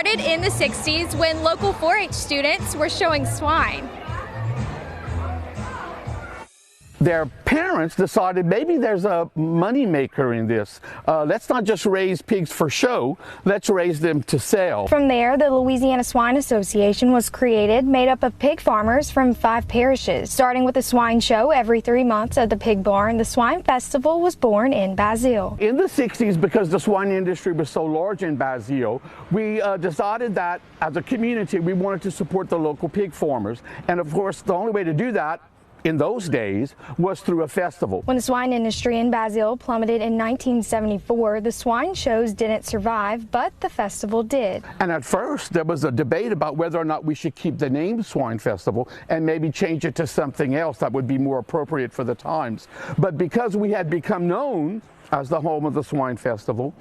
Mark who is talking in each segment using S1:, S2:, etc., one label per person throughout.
S1: started in the 60s when local 4-H students were showing swine.
S2: Their parents decided maybe there's a money maker in this. Let's not just raise pigs for show, let's raise them to sell.
S3: From there, the Louisiana Swine Association was created, made up of pig farmers from 5 parishes. Starting with a swine show every 3 months at the pig barn, the Swine Festival was born in Basile.
S2: In the 60s, because the swine industry was so large in Basile, we decided that as a community we wanted to support the local pig farmers. And of course, the only way to do that in those days was through a festival.
S3: When the swine industry in Basile plummeted in 1974, the swine shows didn't survive, but the festival did.
S2: And at first there was a debate about whether or not we should keep the name Swine Festival and maybe change it to something else that would be more appropriate for the times. But because we had become known as the home of the Swine Festival,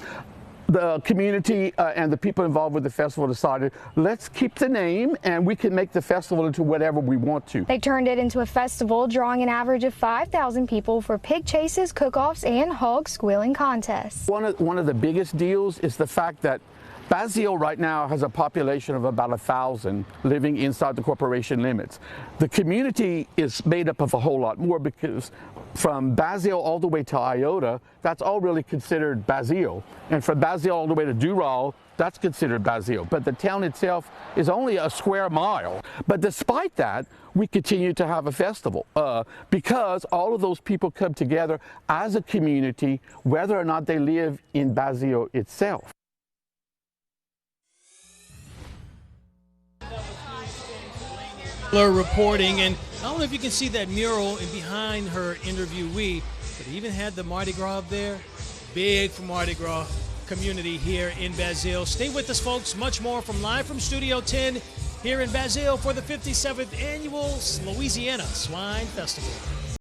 S2: the community and the people involved with the festival decided, let's keep the name and we can make the festival into whatever we want to.
S3: They turned it into a festival, drawing an average of 5,000 people for pig chases, cook-offs, and hog squealing contests.
S2: One of the biggest deals is the fact that Basile right now has a population of about 1,000 living inside the corporation limits. The community is made up of a whole lot more because from Basile all the way to Iota, that's all really considered Basile. And from Basile all the way to Dural, that's considered Basile. But the town itself is only a square mile. But despite that, we continue to have a festival because all of those people come together as a community, whether or not they live in Basile itself.
S4: Reporting, and I don't know if you can see that mural and behind her interviewee, but he even had the Mardi Gras up there. Big for Mardi Gras community here in Basile. Stay with us, folks. Much more from live from Studio 10 here in Basile for the 57th annual Louisiana Swine Festival.